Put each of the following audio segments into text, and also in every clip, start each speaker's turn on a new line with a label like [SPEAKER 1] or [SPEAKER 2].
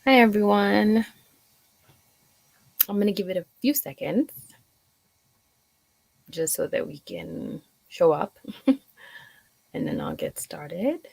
[SPEAKER 1] Hi everyone. I'm going to give it a few seconds just so that we can show up and then I'll get started.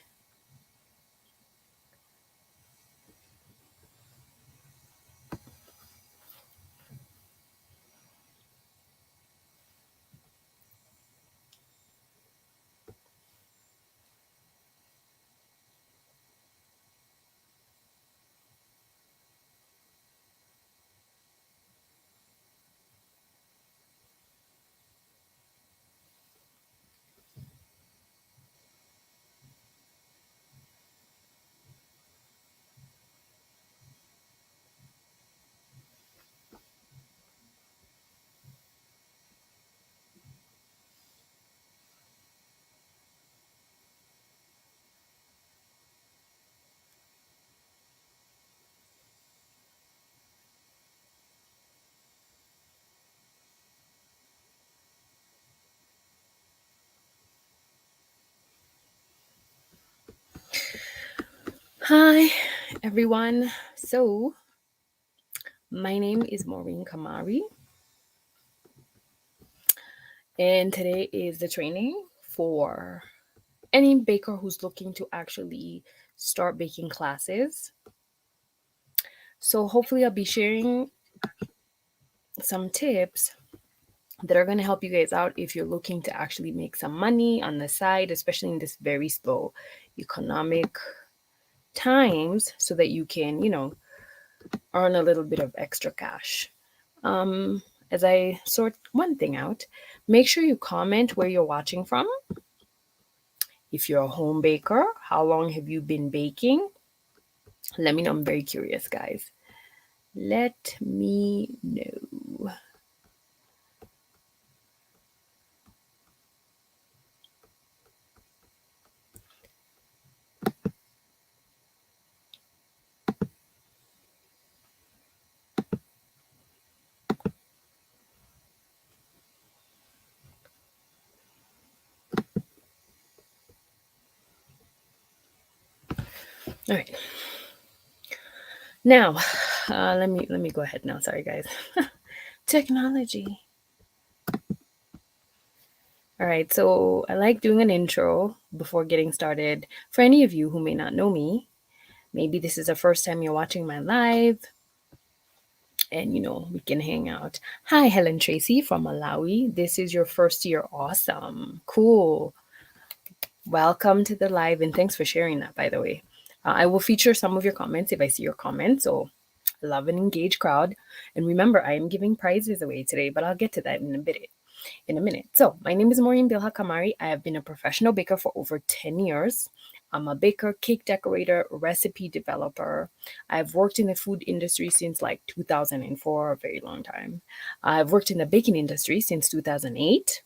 [SPEAKER 1] Hi everyone. So, my name is Maureen Kamari and today is the training for any baker who's looking to actually start baking classes. So, hopefully I'll be sharing some tips that are going to help you guys out if you're looking to actually make some money on the side, especially in this very slow economic times, so that you can, earn a little bit of extra cash. As I sort one thing out, make sure you comment where you're watching from. If you're a home baker, how long have you been baking? Let me know. I'm very curious, guys. Let me know. All right. Now, let me go ahead now. Sorry, guys. Technology. All right, so I like doing an intro before getting started. For any of you who may not know me, maybe this is the first time you're watching my live, and we can hang out. Hi, Helen Tracy from Malawi. This is your first year. Awesome. Cool. Welcome to the live, and thanks for sharing that, by the way. I will feature some of your comments if I see your comments. So I love an engaged crowd. And remember, I am giving prizes away today, but I'll get to that in a minute. So my name is Maureen Bilha Kamari. I have been a professional baker for over 10 years. I'm a baker, cake decorator, recipe developer. I've worked in the food industry since like 2004, a very long time. I've worked in the baking industry since 2008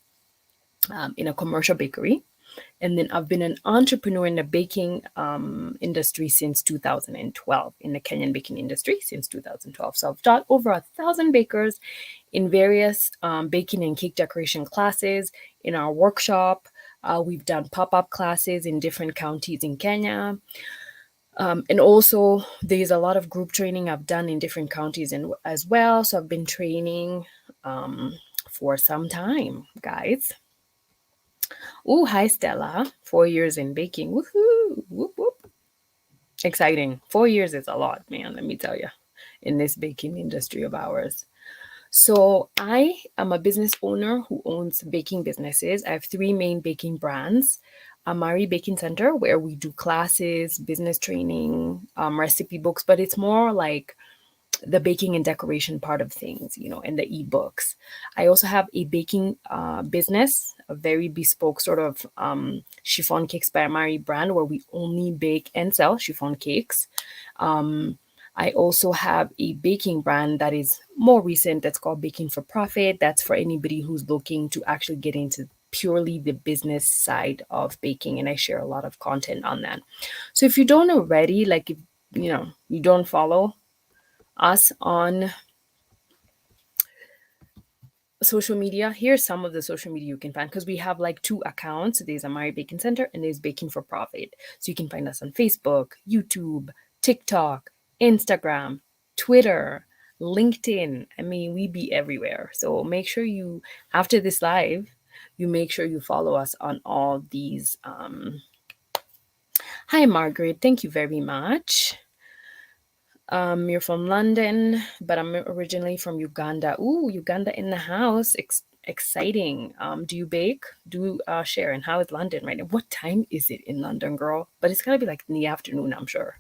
[SPEAKER 1] in a commercial bakery. And then I've been an entrepreneur in the baking industry since 2012, in the Kenyan baking industry since 2012. So I've taught over 1,000 bakers in various baking and cake decoration classes. In our workshop, we've done pop-up classes in different counties in Kenya. And also, there's a lot of group training I've done in different counties as well. So I've been training for some time, guys. Oh, hi, Stella. 4 years in baking. Woohoo! Whoop, whoop. Exciting. 4 years is a lot, man, let me tell you, in this baking industry of ours. So I am a business owner who owns baking businesses. I have three main baking brands. Amari Baking Center, where we do classes, business training, recipe books, but it's more like the baking and decoration part of things, and the ebooks. I also have a baking business, a very bespoke sort of chiffon cakes by Amari brand, where we only bake and sell chiffon cakes. I also have a baking brand that is more recent that's called Baking for Profit. That's for anybody who's looking to actually get into purely the business side of baking, and I share a lot of content on that. So if you don't already, like, if you don't follow us on social media, here's some of the social media you can find, because we have like two accounts. There's Amari Baking Center and there's Baking for Profit. So you can find us on Facebook, YouTube, TikTok, Instagram, Twitter, LinkedIn. I mean, we be everywhere. So make sure you, after this live, you make sure you follow us on all these. Hi, Margaret. Thank you very much. You're from London, but I'm originally from Uganda. Ooh, Uganda in the house. Exciting. Do you bake? Do share. And how is London right now? What time is it in London, girl? But it's gotta be like in the afternoon, I'm sure.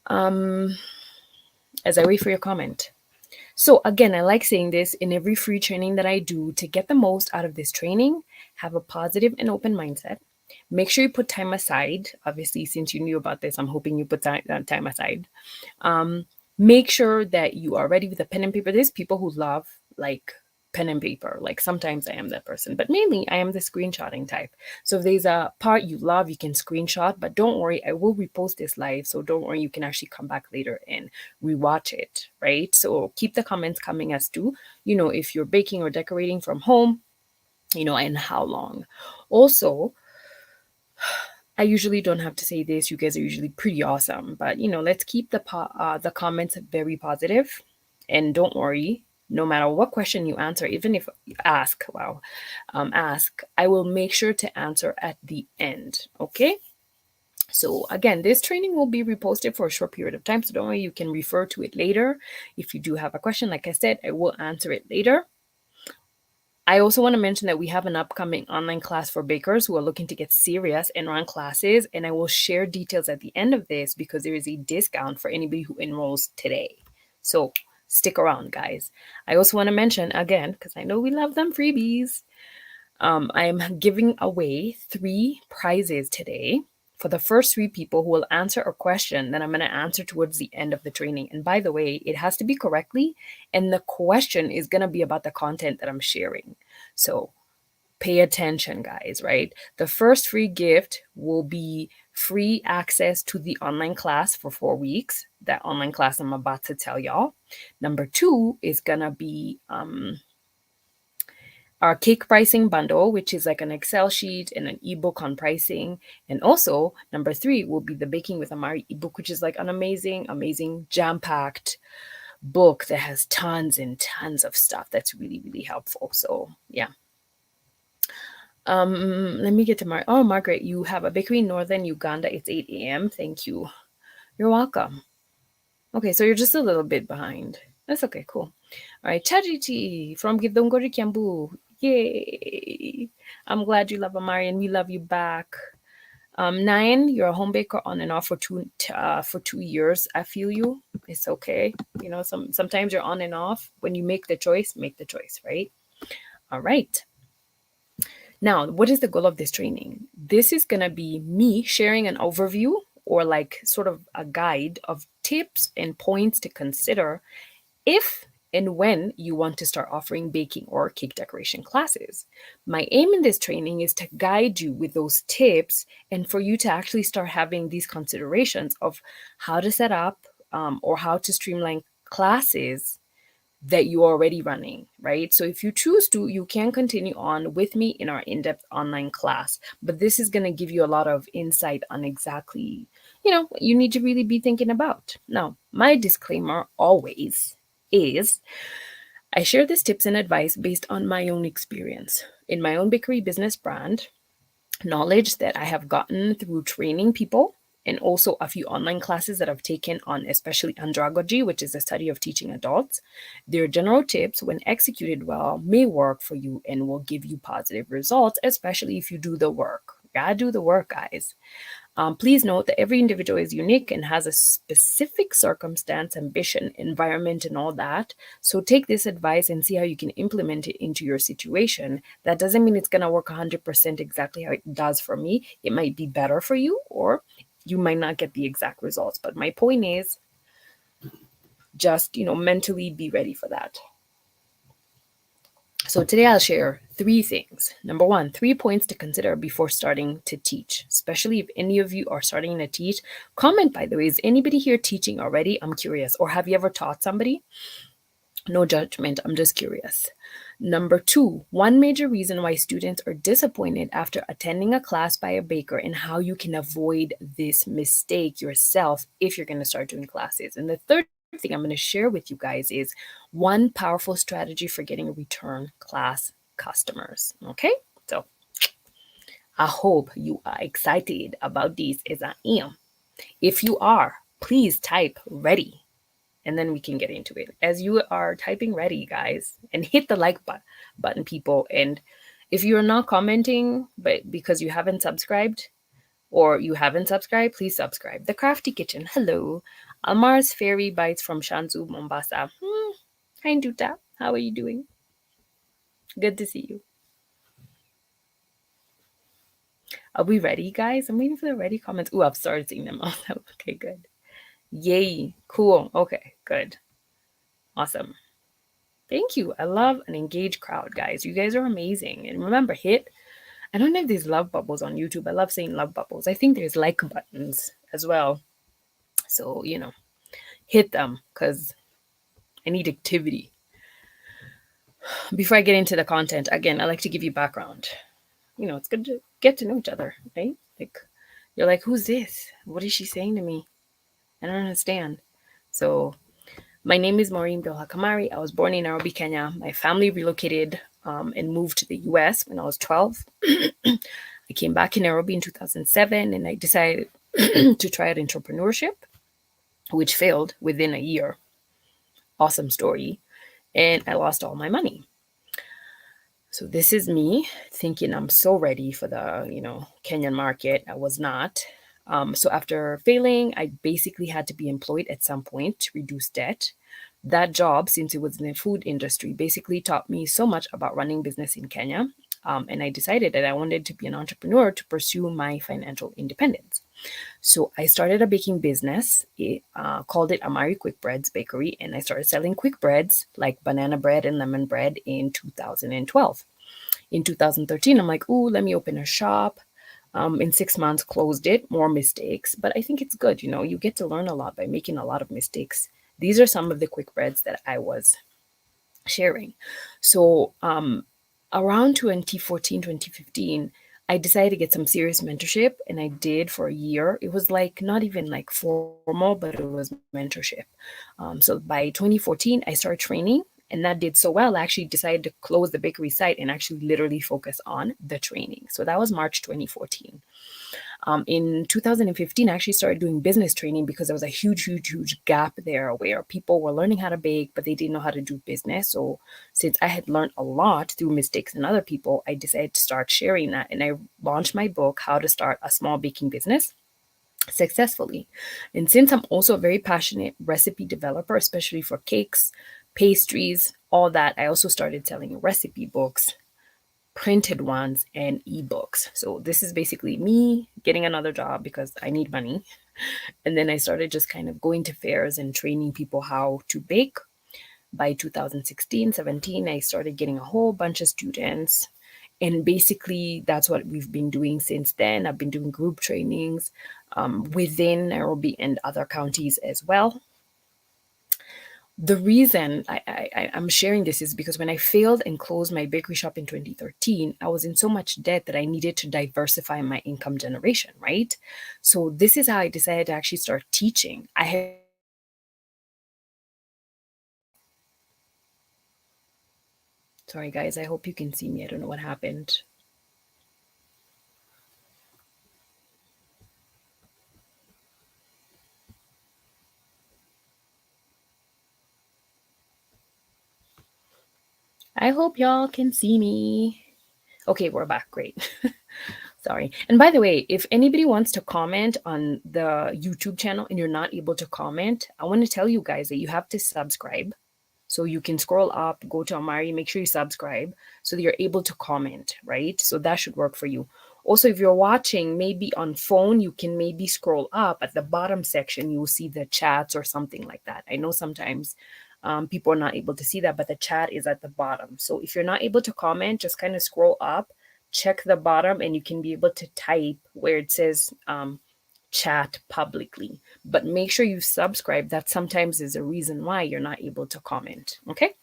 [SPEAKER 1] As I wait for your comment. So again, I like saying this in every free training that I do. To get the most out of this training, have a positive and open mindset. Make sure you put time aside. Obviously, since you knew about this, I'm hoping you put time aside. Make sure that you are ready with a pen and paper. There's people who love like pen and paper. Like sometimes I am that person, but mainly I am the screenshotting type. So if there's a part you love, you can screenshot, but don't worry, I will repost this live. So don't worry, you can actually come back later and rewatch it, right? So keep the comments coming as to, if you're baking or decorating from home, and how long. Also, I usually don't have to say this. You guys are usually pretty awesome, but let's keep the comments very positive, and don't worry. No matter what question you answer, even if you ask, I will make sure to answer at the end. Okay. So again, this training will be reposted for a short period of time, so don't worry. You can refer to it later if you do have a question. Like I said, I will answer it later. I also want to mention that we have an upcoming online class for bakers who are looking to get serious and run classes. And I will share details at the end of this because there is a discount for anybody who enrolls today. So stick around, guys. I also want to mention again, because I know we love them freebies. I am giving away 3 prizes today for the first 3 people who will answer a question that I'm going to answer towards the end of the training. And by the way, it has to be correctly, and the question is going to be about the content that I'm sharing. So pay attention, guys, right? The first free gift will be free access to the online class for 4 weeks. That online class I'm about to tell y'all. Number 2 is going to be our cake pricing bundle, which is like an Excel sheet and an ebook on pricing. And also, number 3 will be the Baking with Amari ebook, which is like an amazing, amazing jam-packed book that has tons and tons of stuff that's really, really helpful. So yeah. Let me get to Margaret, you have a bakery in northern Uganda. It's 8 a.m. Thank you. You're welcome. Okay, so you're just a little bit behind. That's okay, cool. All right, Charity from Gidongori Kiambu. Yay! I'm glad you love Amari and we love you back. 9, you're a home baker on and off for 2 years. I feel you. It's okay. Sometimes you're on and off. When you make the choice, right? All right. Now, what is the goal of this training? This is going to be me sharing an overview or like sort of a guide of tips and points to consider if and when you want to start offering baking or cake decoration classes. My aim in this training is to guide you with those tips and for you to actually start having these considerations of how to set up or how to streamline classes that you're already running, right? So if you choose to, you can continue on with me in our in-depth online class, but this is going to give you a lot of insight on exactly, what you need to really be thinking about. Now, my disclaimer always is I share these tips and advice based on my own experience in my own bakery business brand, knowledge that I have gotten through training people, and also a few online classes that I've taken on, especially andragogy, which is the study of teaching adults. Their general tips, when executed well, may work for you and will give you positive results, especially if you do the work. You gotta do the work, guys. Please note that every individual is unique and has a specific circumstance, ambition, environment, and all that. So take this advice and see how you can implement it into your situation. That doesn't mean it's going to work 100% exactly how it does for me. It might be better for you, or you might not get the exact results. But my point is just, mentally be ready for that. So today I'll share 3 things. Number 1, 3 points to consider before starting to teach, especially if any of you are starting to teach. Comment, by the way, is anybody here teaching already? I'm curious. Or have you ever taught somebody? No judgment. I'm just curious. Number two, one major reason why students are disappointed after attending a class by a baker and how you can avoid this mistake yourself if you're going to start doing classes. And the third thing I'm going to share with you guys is one powerful strategy for getting return class customers. Okay, so I hope you are excited about this as I am. If you are, please type ready and then we can get into it. As you are typing ready, guys, and hit the like button, people. And if you're not commenting, but because you haven't subscribed, please subscribe. The Crafty Kitchen, hello. Almar's Fairy Bites from Shanzu, Mombasa. Hi, Duta. How are you doing? Good to see you. Are we ready, guys? I'm waiting for the ready comments. Ooh, I've started seeing them. Okay, good. Yay. Cool. Okay, good. Awesome. Thank you. I love an engaged crowd, guys. You guys are amazing. And remember, I don't know if there's love bubbles on YouTube. I love saying love bubbles. I think there's like buttons as well. So, hit them because I need activity. Before I get into the content, again, I like to give you background. It's good to get to know each other, right? Like, you're like, who's this? What is she saying to me? I don't understand. So, my name is Maureen Bilhakamari. I was born in Nairobi, Kenya. My family relocated and moved to the US when I was 12. I came back in Nairobi in 2007 and I decided to try out entrepreneurship, which failed within a year. Awesome story. And I lost all my money. So this is me thinking I'm so ready for the, Kenyan market. I was not. So after failing, I basically had to be employed at some point to reduce debt. That job, since it was in the food industry, basically taught me so much about running business in Kenya. And I decided that I wanted to be an entrepreneur to pursue my financial independence. So I started a baking business, called it Amari Quick Breads Bakery, and I started selling quick breads like banana bread and lemon bread in 2012. In 2013, I'm like, ooh, let me open a shop. In 6 months, closed it, more mistakes. But I think it's good, you get to learn a lot by making a lot of mistakes. These are some of the quick breads that I was sharing. So around 2014, 2015, I decided to get some serious mentorship and I did for a year. It was like not even like formal, but it was mentorship. So by 2014, I started training and that did so well. I actually decided to close the bakery site and actually literally focus on the training. So that was March 2014. In 2015, I actually started doing business training because there was a huge gap there where people were learning how to bake, but they didn't know how to do business. So since I had learned a lot through mistakes in other people, I decided to start sharing that. And I launched my book, How to Start a Small Baking Business Successfully. And since I'm also a very passionate recipe developer, especially for cakes, pastries, all that, I also started selling recipe books, printed ones, and ebooks. So this is basically me getting another job because I need money. And then I started just kind of going to fairs and training people how to bake. By 2016, 17, I started getting a whole bunch of students. And basically, that's what we've been doing since then. I've been doing group trainings within Nairobi and other counties as well. The reason I'm sharing this is because when I failed and closed my bakery shop in 2013, I was in so much debt that I needed to diversify my income generation, right? So this is how I decided to actually start teaching. Sorry, guys, I hope you can see me. I don't know what happened. I hope y'all can see me. Okay, we're back. Great. Sorry. And by the way, if anybody wants to comment on the YouTube channel and you're not able to comment, I want to tell you guys that you have to subscribe. So you can scroll up, go to Amari, make sure you subscribe so that you're able to comment, right? So that should work for you. Also, if you're watching maybe on phone, you can maybe scroll up at the bottom section. You will see the chats or something like that. I know sometimes people are not able to see that, but the chat is at the bottom. So if you're not able to comment, just kind of scroll up, check the bottom, and you can be able to type where it says chat publicly. But make sure you subscribe. That sometimes is a reason why you're not able to comment. Okay.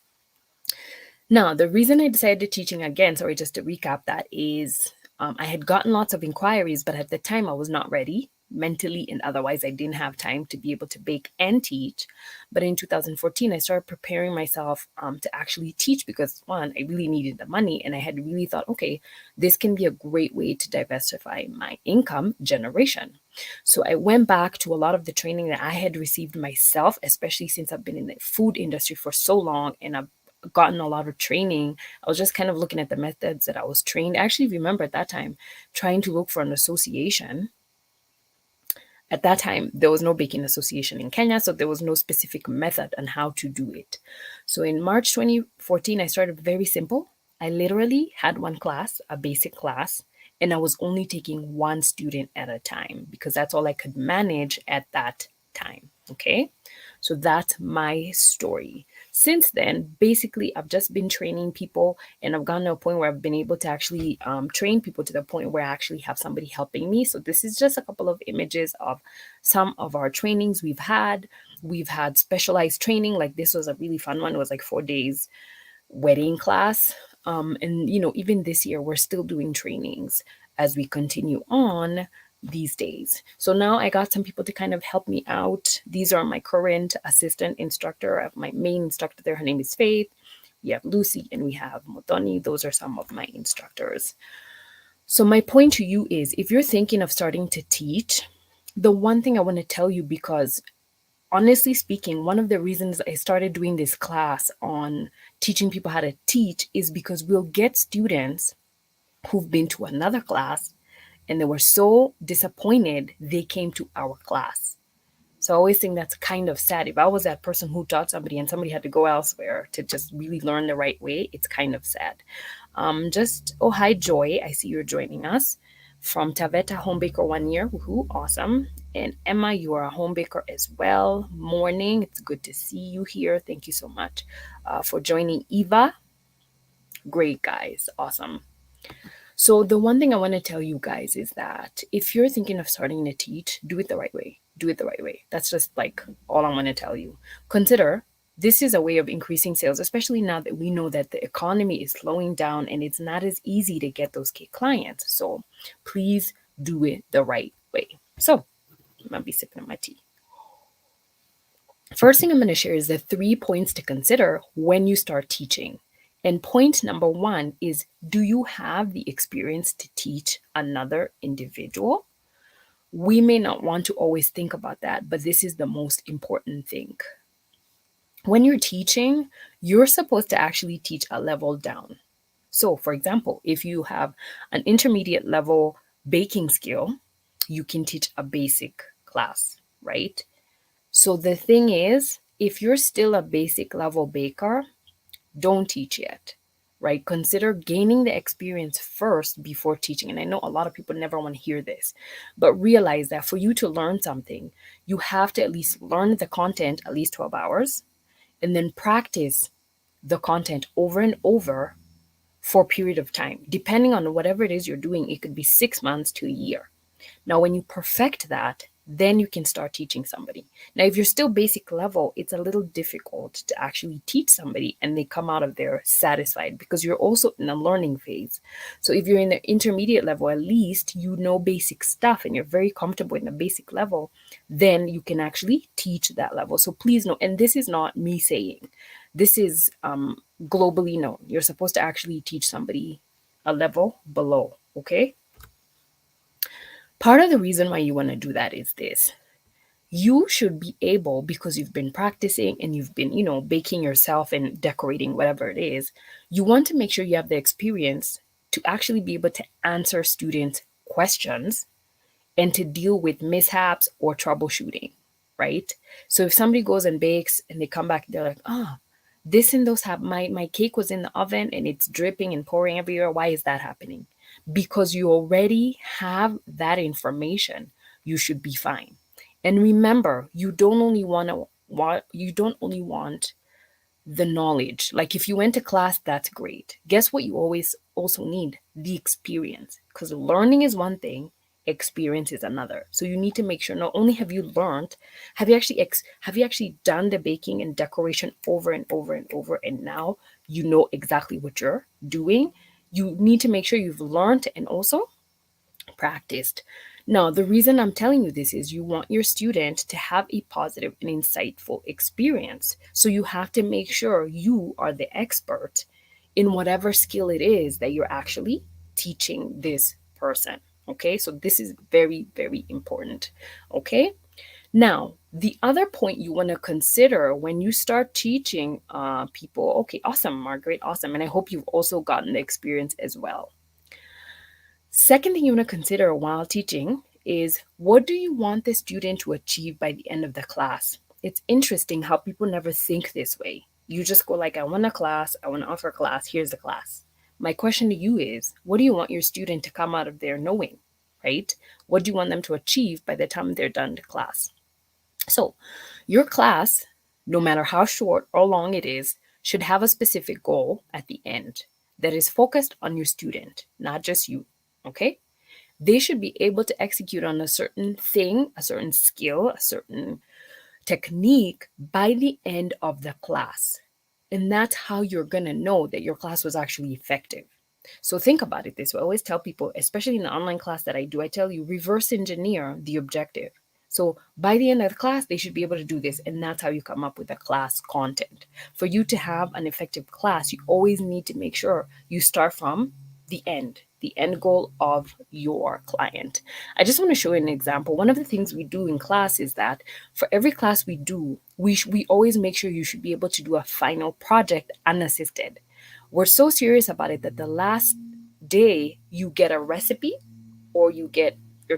[SPEAKER 1] Now, the reason I decided teaching again, sorry, just to recap that, is I had gotten lots of inquiries, but at the time I was not ready mentally and otherwise. I didn't have time to be able to bake and teach. But in 2014, I started preparing myself to actually teach because, one, I really needed the money. And I had really thought, okay, this can be a great way to diversify my income generation. So I went back to a lot of the training that I had received myself, especially since I've been in the food industry for so long and I've gotten a lot of training. I was just kind of looking at the methods that I was trained. I actually remember at that time trying to look for an association. At that time, there was no baking association in Kenya, so there was no specific method on how to do it. So in March 2014, I started very simple. I literally had one class, a basic class, and I was only taking one student at a time because that's all I could manage at that time. Okay. So that's my story. Since then, basically, I've just been training people and I've gotten to a point where I've been able to actually train people to the point where I actually have somebody helping me. So, this is just a couple of images of some of our trainings we've had. We've had specialized training, like this was a really fun one. It was like 4 days wedding class. And, even this year, we're still doing trainings as we continue on these days. So now I got some people to kind of help me out. These are my current assistant instructor. I have my main instructor there. Her name is Faith. We have Lucy and we have Motoni. Those are some of my instructors. So my point to you is if you're thinking of starting to teach, the one thing I want to tell you, because honestly speaking, one of the reasons I started doing this class on teaching people how to teach is because we'll get students who've been to another class and they were so disappointed they came to our class. So I always think that's kind of sad. If I was that person who taught somebody and somebody had to go elsewhere to just really learn the right way, it's kind of sad. Hi, Joy. I see you're joining us from Taveta Home Baker 1 year. Woohoo, awesome. And Emma, you are a home baker as well. Morning. It's good to see you here. Thank you so much for joining. Eva. Great, guys. Awesome. So, the one thing I want to tell you guys is that if you're thinking of starting to teach, do it the right way. Do it the right way. That's just like all I want to tell you. Consider this is a way of increasing sales, especially now that we know that the economy is slowing down and it's not as easy to get those key clients. So, please do it the right way. So, I'm going to be sipping on my tea. First thing I'm going to share is the 3 points to consider when you start teaching. And point number 1 is, do you have the experience to teach another individual? We may not want to always think about that, but this is the most important thing. When you're teaching, you're supposed to actually teach a level down. So, for example, if you have an intermediate level baking skill, you can teach a basic class, right? So the thing is, if you're still a basic level baker, don't teach yet, right? Consider gaining the experience first before teaching. And I know a lot of people never want to hear this, but realize that for you to learn something, you have to at least learn the content at least 12 hours and then practice the content over and over for a period of time. Depending on whatever it is you're doing, it could be 6 months to a year. Now, when you perfect that, then you can start teaching somebody. Now, if you're still basic level, it's a little difficult to actually teach somebody and they come out of there satisfied because you're also in a learning phase. So if you're in the intermediate level, at least you know basic stuff and you're very comfortable in the basic level, then you can actually teach that level. So please know, and this is not me saying, this is globally known. You're supposed to actually teach somebody a level below, okay? Part of the reason why you want to do that is this. You should be able, because you've been practicing and you've been, baking yourself and decorating, whatever it is, you want to make sure you have the experience to actually be able to answer students' questions and to deal with mishaps or troubleshooting, right? So if somebody goes and bakes and they come back, they're like, this and those happen. My cake was in the oven and it's dripping and pouring everywhere. Why is that happening? Because you already have that information. You should be fine. And remember, you don't only want the knowledge. Like if you went to class, that's great. Guess what you always also need? The experience. Because learning is one thing experience is another. So you need to make sure not only have you learned, have you actually done the baking and decoration over and over and over, and now you know exactly what you're doing. You need to make sure you've learned and also practiced. Now, the reason I'm telling you this is you want your student to have a positive and insightful experience. So you have to make sure you are the expert in whatever skill it is that you're actually teaching this person. Okay, so this is very, very important. Okay, now the other point you want to consider when you start teaching people, okay, awesome, Margaret, awesome. And I hope you've also gotten the experience as well. Second thing you want to consider while teaching is what do you want the student to achieve by the end of the class? It's interesting how people never think this way. You just go like, I want a class, I want to offer a class, here's the class. My question to you is, what do you want your student to come out of there knowing, right? What do you want them to achieve by the time they're done the class? So your class, no matter how short or long it is, should have a specific goal at the end that is focused on your student, not just you. Okay? They should be able to execute on a certain thing, a certain skill, a certain technique by the end of the class. And that's how you're going to know that your class was actually effective. So think about it this way. I always tell people, especially in the online class that I do, I tell you reverse engineer the objective. So by the end of the class, they should be able to do this. And that's how you come up with the class content. For you to have an effective class, you always need to make sure you start from the end goal of your client. I just want to show you an example. One of the things we do in class is that for every class we do, we always make sure you should be able to do a final project unassisted. We're so serious about it that the last day you get a recipe or you're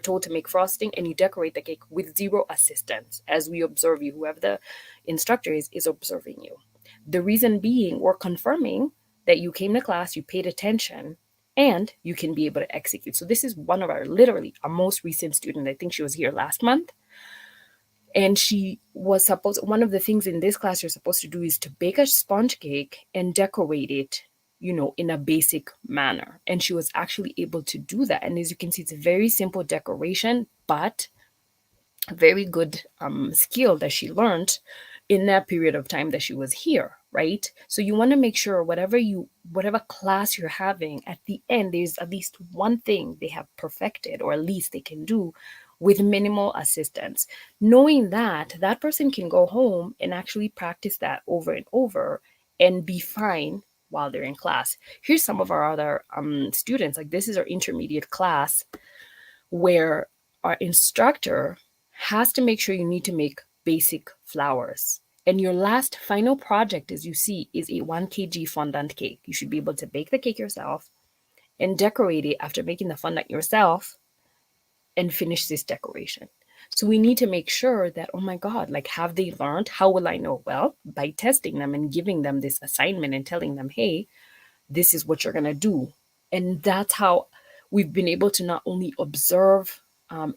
[SPEAKER 1] told to make frosting and you decorate the cake with zero assistance as we observe you. Whoever the instructor is observing you. The reason being, we're confirming that you came to class, you paid attention, and you can be able to execute. So this is one of our most recent student. I think she was here last month. And one of the things in this class you're supposed to do is to bake a sponge cake and decorate it, in a basic manner. And she was actually able to do that. And as you can see, it's a very simple decoration, but a very good skill that she learned in that period of time that she was here, right? So you want to make sure whatever class you're having, at the end, there's at least one thing they have perfected, or at least they can do with minimal assistance. Knowing that that person can go home and actually practice that over and over and be fine while they're in class. Here's some of our other students. Like, this is our intermediate class where our instructor has to make sure you need to make basic flowers. And your last final project, as you see, is a 1 kg fondant cake. You should be able to bake the cake yourself and decorate it after making the fondant yourself and finish this decoration. So we need to make sure that, oh my God, like, have they learned? How will I know? Well, by testing them and giving them this assignment and telling them, hey, this is what you're going to do. And that's how we've been able to not only observe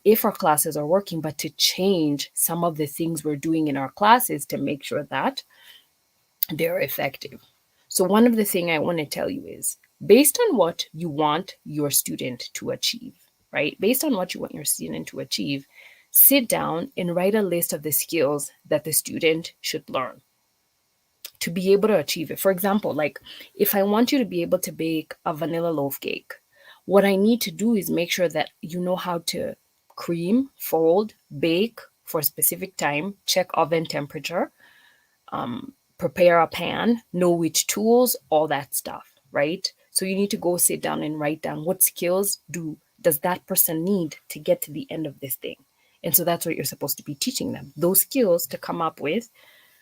[SPEAKER 1] if our classes are working, but to change some of the things we're doing in our classes to make sure that they're effective. So one of the things I want to tell you is, based on what you want your student to achieve, right? Based on what you want your student to achieve, sit down and write a list of the skills that the student should learn to be able to achieve it. For example, like, if I want you to be able to bake a vanilla loaf cake, what I need to do is make sure that you know how to cream, fold, bake for a specific time, check oven temperature, prepare a pan, know which tools, all that stuff, right? So you need to go sit down and write down what skills does that person need to get to the end of this thing. And so that's what you're supposed to be teaching them. Those skills to come up with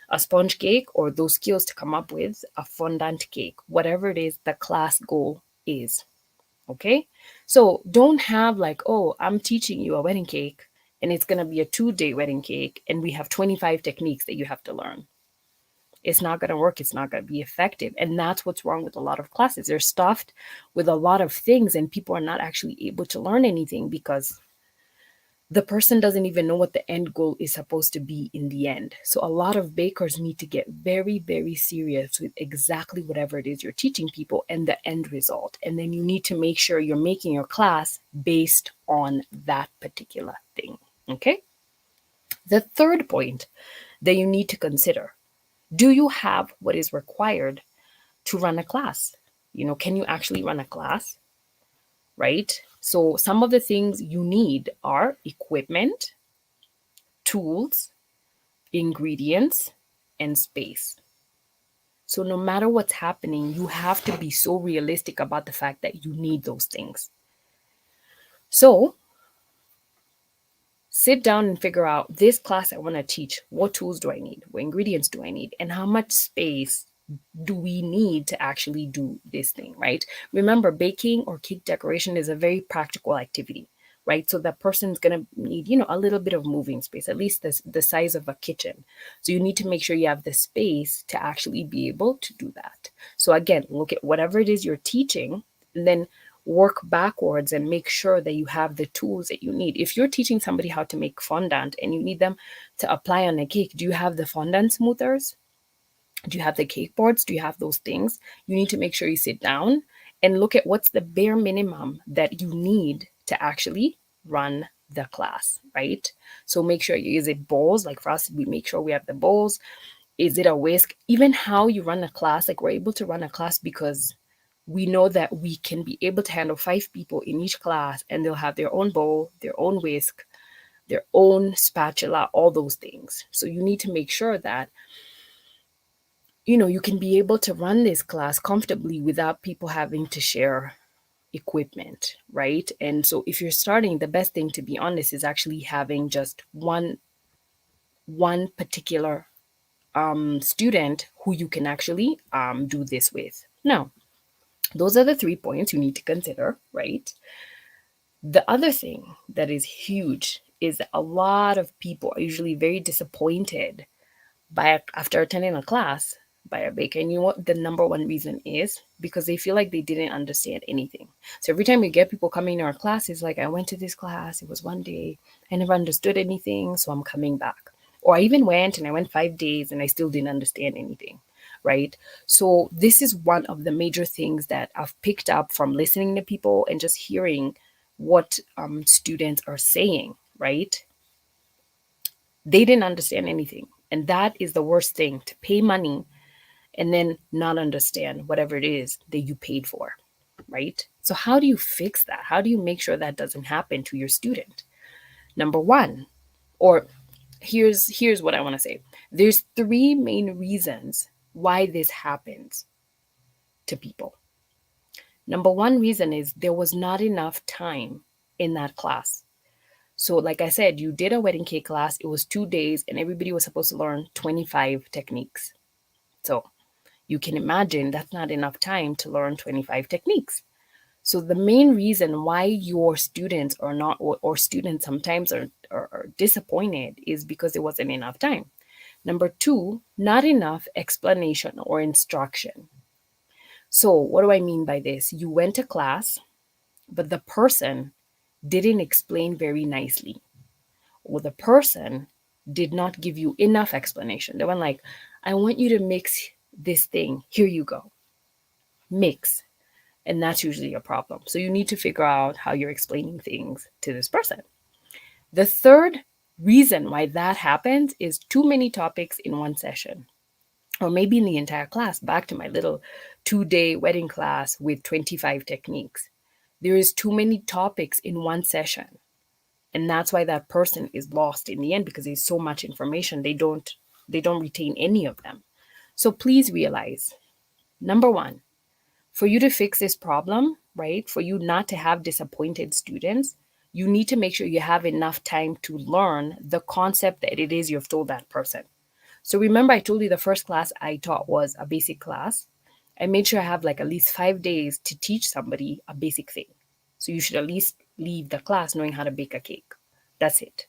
[SPEAKER 1] a sponge cake, or those skills to come up with a fondant cake, whatever it is the class goal is. Okay? So don't have like, oh, I'm teaching you a wedding cake and it's going to be a 2-day wedding cake and we have 25 techniques that you have to learn. It's not going to work. It's not going to be effective. And that's what's wrong with a lot of classes. They're stuffed with a lot of things and people are not actually able to learn anything because the person doesn't even know what the end goal is supposed to be in the end. So a lot of bakers need to get very, very serious with exactly whatever it is you're teaching people and the end result. And then you need to make sure you're making your class based on that particular thing. Okay? The third point that you need to consider, do you have what is required to run a class? Can you actually run a class? Right? So some of the things you need are equipment, tools, ingredients, and space. So no matter what's happening, you have to be so realistic about the fact that you need those things. So sit down and figure out, this class I want to teach, what tools do I need? What ingredients do I need? And how much space do we need to actually do this thing, right? Remember, baking or cake decoration is a very practical activity, right? So that person's going to need, a little bit of moving space, at least the size of a kitchen. So you need to make sure you have the space to actually be able to do that. So again, look at whatever it is you're teaching, and then work backwards and make sure that you have the tools that you need. If you're teaching somebody how to make fondant and you need them to apply on a cake, do you have the fondant smoothers? Do you have the cake boards? Do you have those things? You need to make sure you sit down and look at what's the bare minimum that you need to actually run the class, right? So make sure is it bowls? Like for us, we make sure we have the bowls. Is it a whisk? Even how you run a class, like we're able to run a class because we know that we can be able to handle 5 people in each class and they'll have their own bowl, their own whisk, their own spatula, all those things. So you need to make sure that you can be able to run this class comfortably without people having to share equipment, right? And so if you're starting, the best thing, to be honest, is actually having just one particular student who you can actually do this with. Now, those are the 3 points you need to consider, right? The other thing that is huge is that a lot of people are usually very disappointed after attending a class by a baker. And you know what the number one reason is? Because they feel like they didn't understand anything. So every time we get people coming to our class, it's like, I went to this class, it was one day, I never understood anything, so I'm coming back. Or I even went and I went 5 days and I still didn't understand anything, right? So this is one of the major things that I've picked up from listening to people and just hearing what students are saying, right? They didn't understand anything. And that is the worst thing, to pay money and then not understand whatever it is that you paid for, right? So how do you fix that? How do you make sure that doesn't happen to your student? Number one, or here's what I want to say. There's 3 main reasons why this happens to people. Number one reason is there was not enough time in that class. So like I said, you did a wedding cake class, it was 2 days and everybody was supposed to learn 25 techniques. So you can imagine that's not enough time to learn 25 techniques. So the main reason why your students are not, or students sometimes are disappointed, is because there wasn't enough time. Number 2, not enough explanation or instruction. So what do I mean by this? You went to class, but the person didn't explain very nicely, or the person did not give you enough explanation. They went like, I want you to mix this thing. Here you go. Mix. And that's usually a problem. So you need to figure out how you're explaining things to this person. The third reason why that happens is too many topics in one session, or maybe in the entire class. Back to my little 2-day wedding class with 25 techniques. There is too many topics in one session. And that's why that person is lost in the end, because there's so much information. They don't retain any of them. So please realize, number one, for you to fix this problem, right, for you not to have disappointed students, you need to make sure you have enough time to learn the concept that it is you've told that person. So remember, I told you the first class I taught was a basic class. I made sure I have like at least 5 days to teach somebody a basic thing. So you should at least leave the class knowing how to bake a cake. That's it.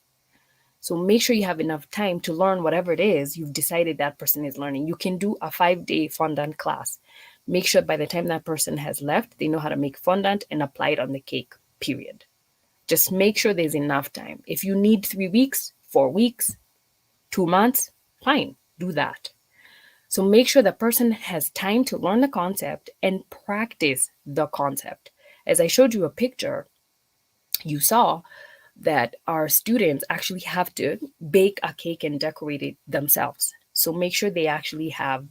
[SPEAKER 1] So make sure you have enough time to learn whatever it is you've decided that person is learning. You can do a 5-day fondant class. Make sure by the time that person has left, they know how to make fondant and apply it on the cake, period. Just make sure there's enough time. If you need 3 weeks, 4 weeks, 2 months, fine, do that. So make sure the person has time to learn the concept and practice the concept. As I showed you a picture, you saw that our students actually have to bake a cake and decorate it themselves. So make sure they actually have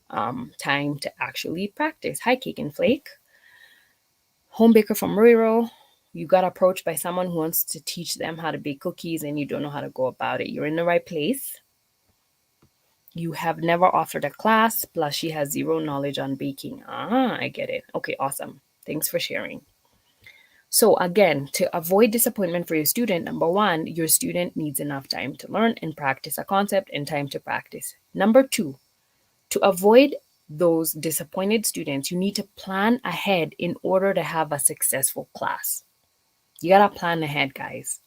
[SPEAKER 1] time to actually practice. Hi, Cake and Flake. Home baker from Rural. You got approached by someone who wants to teach them how to bake cookies and you don't know how to go about it. You're in the right place. You have never offered a class, plus she has zero knowledge on baking. Ah, I get it. Okay, awesome. Thanks for sharing. So again, to avoid disappointment for your student, number one, your student needs enough time to learn and practice a concept and time to practice. Number two, to avoid those disappointed students, you need to plan ahead in order to have a successful class. You gotta plan ahead, guys.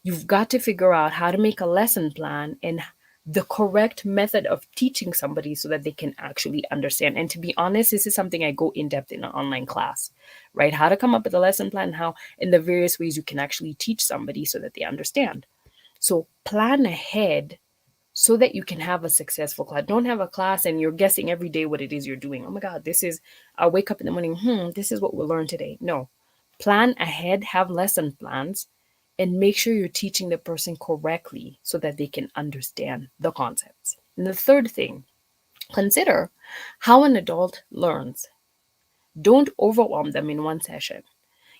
[SPEAKER 1] You've got to figure out how to make a lesson plan and the correct method of teaching somebody so that they can actually understand. And to be honest, this is something I go in depth in an online class, right? How to come up with a lesson plan, how in the various ways you can actually teach somebody so that they understand. So plan ahead so that you can have a successful class. Don't have a class and you're guessing every day what it is you're doing. Oh my God, I wake up in the morning, this is what we'll learn today. No, plan ahead, have lesson plans, and make sure you're teaching the person correctly so that they can understand the concepts. And the third thing, consider how an adult learns. Don't overwhelm them in one session.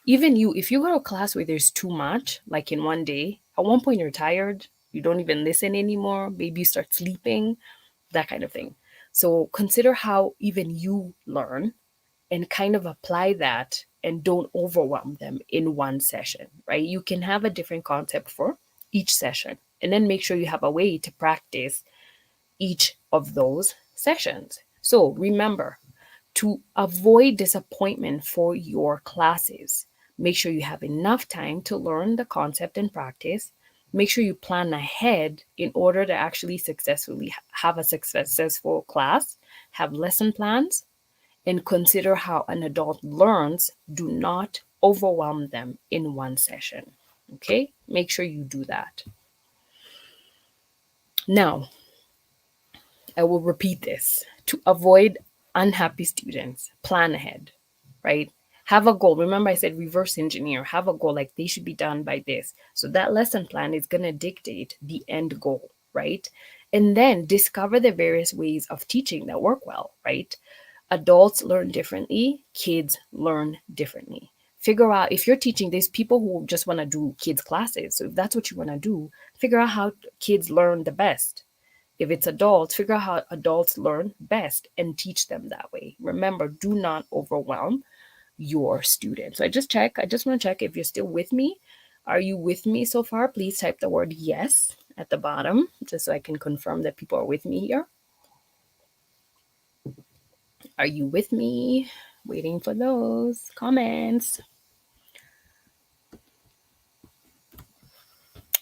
[SPEAKER 1] Even you, if you go to a class where there's too much, like in one day, at one point you're tired, you don't even listen anymore, maybe you start sleeping, that kind of thing. So consider how even you learn and kind of apply that and don't overwhelm them in one session, right? You can have a different concept for each session and then make sure you have a way to practice each of those sessions. So remember, to avoid disappointment for your classes, make sure you have enough time to learn the concept and practice. Make sure you plan ahead in order to actually successfully have a successful class, have lesson plans, and consider how an adult learns. Do not overwhelm them in one session. Okay? Make sure you do that. Now, I will repeat this. To avoid unhappy students, plan ahead, right? Have a goal. Remember, I said reverse engineer. Have a goal, like they should be done by this. So that lesson plan is going to dictate the end goal, right? And then discover the various ways of teaching that work well, right? Adults learn differently, kids learn differently. Figure out if you're teaching, there's people who just want to do kids' classes. So if that's what you want to do, figure out how kids learn the best. If it's adults, figure out how adults learn best and teach them that way. Remember, do not overwhelm your students. So I just want to check if you're still with me. Are you with me so far? Please type the word yes at the bottom, just so I can confirm that people are with me here. Are you with me? Waiting for those comments.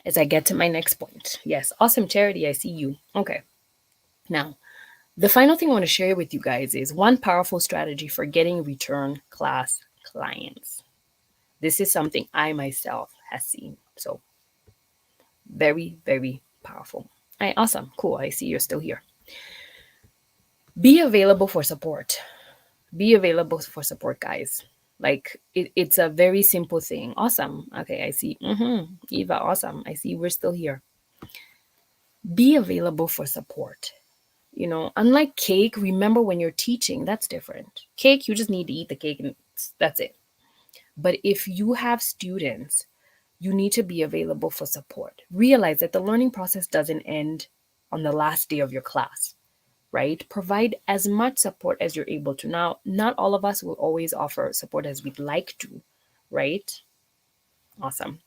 [SPEAKER 1] As I get to my next point. Yes, awesome, Charity, I see you. Okay. Now, the final thing I want to share with you guys is one powerful strategy for getting return class clients. This is something I myself has seen. So very, very powerful. All right, awesome. Cool. I see you're still here. Be available for support. Be available for support, guys. Like it's a very simple thing. Awesome. Okay, I see. Eva, awesome. I see we're still here. Be available for support. You know, unlike cake, remember when you're teaching, that's different. Cake, you just need to eat the cake and that's it. But if you have students, you need to be available for support. Realize that the learning process doesn't end on the last day of your class, right? Provide as much support as you're able to. Now, not all of us will always offer support as we'd like to, right? Awesome.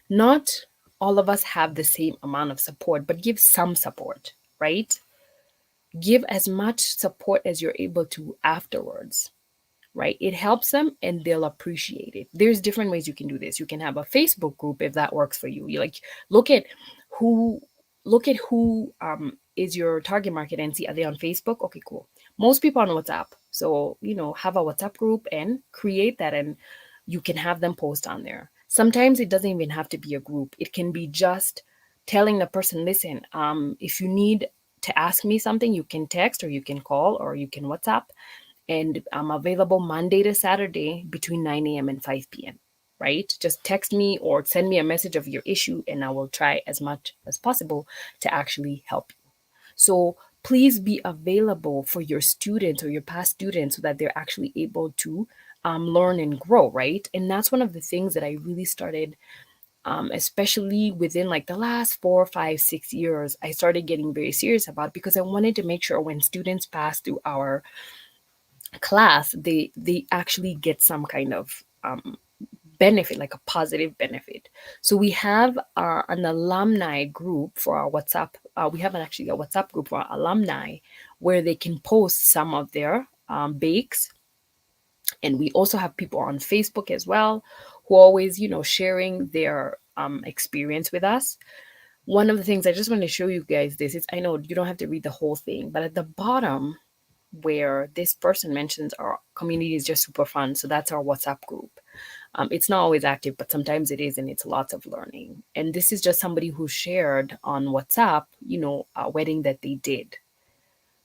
[SPEAKER 1] Not all of us have the same amount of support, but give some support, right? Give as much support as you're able to afterwards, right? It helps them and they'll appreciate it. There's different ways you can do this. You can have a Facebook group if that works for you. You like who look at who is your target market and see, are they on Facebook? Okay, cool. Most people are on WhatsApp. So, have a WhatsApp group and create that, and you can have them post on there. Sometimes it doesn't even have to be a group. It can be just telling the person, listen, if you need to ask me something, you can text or you can call or you can WhatsApp. And I'm available Monday to Saturday between 9 a.m. and 5 p.m. Right? Just text me or send me a message of your issue, and I will try as much as possible to actually help you. So please be available for your students or your past students so that they're actually able to learn and grow, right? And that's one of the things that I really started, especially within like the last 4, 5, 6 years, I started getting very serious about, because I wanted to make sure when students pass through our class, they actually get some kind of benefit, like a positive benefit. So we have an alumni group for our WhatsApp. We have actually a WhatsApp group for our alumni where they can post some of their bakes. And we also have people on Facebook as well who always, sharing their experience with us. One of the things I just want to show you guys this is, I know you don't have to read the whole thing, but at the bottom where this person mentions our community is just super fun. So that's our WhatsApp group. It's not always active, but sometimes it is, and it's lots of learning. And this is just somebody who shared on WhatsApp, a wedding that they did.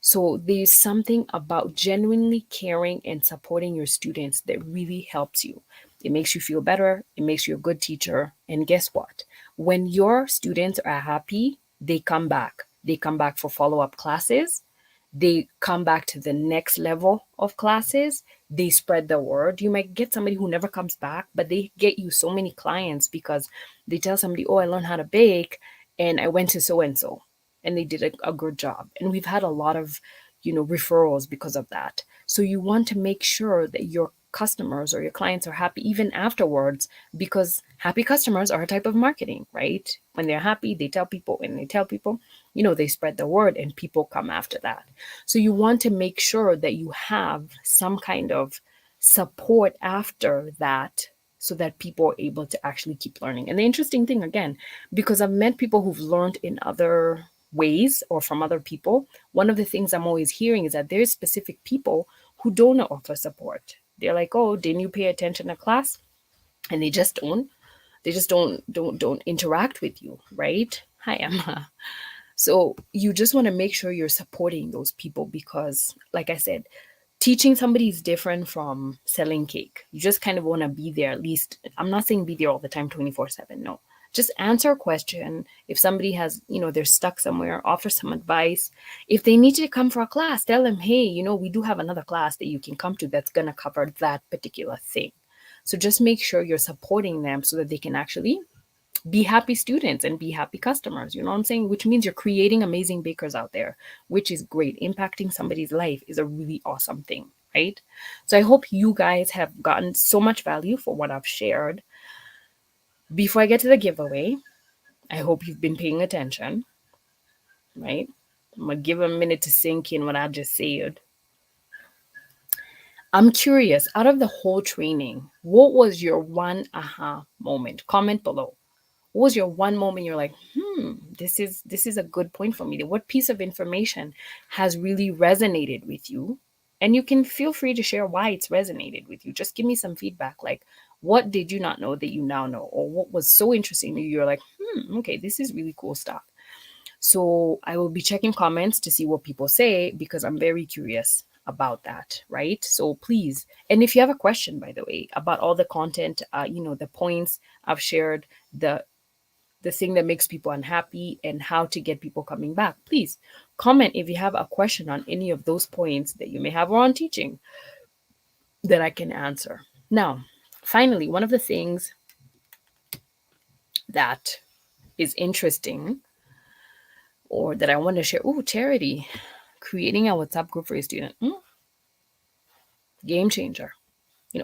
[SPEAKER 1] So there's something about genuinely caring and supporting your students that really helps you. It makes you feel better. It makes you a good teacher. And guess what? When your students are happy, they come back. They come back for follow up classes. They come back to the next level of classes. They spread the word. You might get somebody who never comes back, but they get you so many clients because they tell somebody, oh, I learned how to bake and I went to so and so and they did a good job. And we've had a lot of, referrals because of that. So you want to make sure that your customers or your clients are happy even afterwards, because happy customers are a type of marketing, right? When they're happy, they tell people, and they tell people, they spread the word and people come after that. So you want to make sure that you have some kind of support after that so that people are able to actually keep learning. And the interesting thing, again, because I've met people who've learned in other ways or from other people, one of the things I'm always hearing is that there's specific people who don't offer support. They're like, oh, didn't you pay attention to class? And they just don't interact with you, right? Hi, Emma. So you just want to make sure you're supporting those people because, like I said, teaching somebody is different from selling cake. You just kind of want to be there at least. I'm not saying be there all the time 24/7. No. Just answer a question. If somebody has, they're stuck somewhere, offer some advice. If they need to come for a class, tell them, hey, we do have another class that you can come to that's going to cover that particular thing. So just make sure you're supporting them so that they can actually be happy students and be happy customers. You know what I'm saying? Which means you're creating amazing bakers out there, which is great. Impacting somebody's life is a really awesome thing, right? So I hope you guys have gotten so much value for what I've shared. Before I get to the giveaway, I hope you've been paying attention, right? I'm going to give a minute to sink in what I just said. I'm curious, out of the whole training, what was your one aha moment? Comment below. What was your one moment you're like, this is a good point for me? What piece of information has really resonated with you? And you can feel free to share why it's resonated with you. Just give me some feedback. Like, what did you not know that you now know? Or what was so interesting to you? You're like, okay, this is really cool stuff. So I will be checking comments to see what people say because I'm very curious about that, right? So please, and if you have a question, by the way, about all the content, the points I've shared, the thing that makes people unhappy and how to get people coming back, please comment if you have a question on any of those points that you may have or on teaching that I can answer. Now, finally, one of the things that is interesting or that I want to share, charity, creating a WhatsApp group for a student, game changer.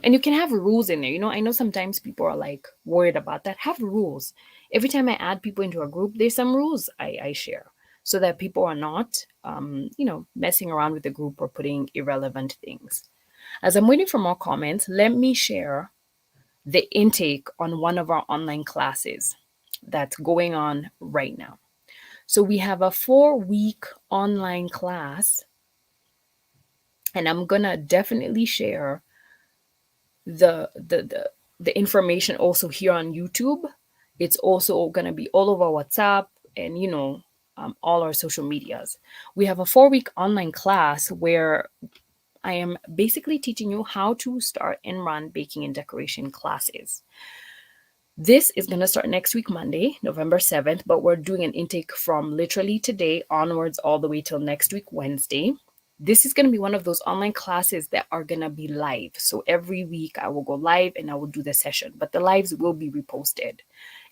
[SPEAKER 1] And you can have rules in there. I know sometimes people are like worried about that. Have rules. Every time I add people into a group, there's some rules I share so that people are not, messing around with the group or putting irrelevant things. As I'm waiting for more comments, let me share the intake on one of our online classes that's going on right now. So we have a 4-week online class, and I'm gonna definitely share the the information also here on YouTube. It's also going to be all over WhatsApp and, all our social medias. We have a 4-week online class where I am basically teaching you how to start and run baking and decoration classes. This is going to start next week, Monday, November 7th, but we're doing an intake from literally today onwards all the way till next week, Wednesday. This is going to be one of those online classes that are going to be live. So every week I will go live and I will do the session, but the lives will be reposted.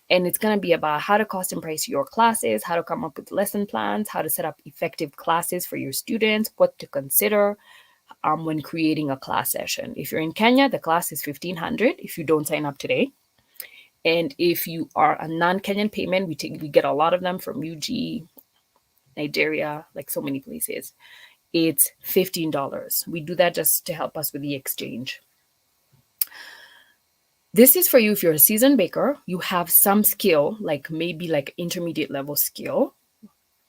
[SPEAKER 1] And it's going to be about how to cost and price your classes, how to come up with lesson plans, how to set up effective classes for your students, what to consider when creating a class session. If you're in Kenya, the class is $1,500 if you don't sign up today. And if you are a non-Kenyan payment, we get a lot of them from UG, Nigeria, like so many places. It's $15. We do that just to help us with the exchange. This is for you if you're a seasoned baker, you have some skill, like maybe like intermediate level skill,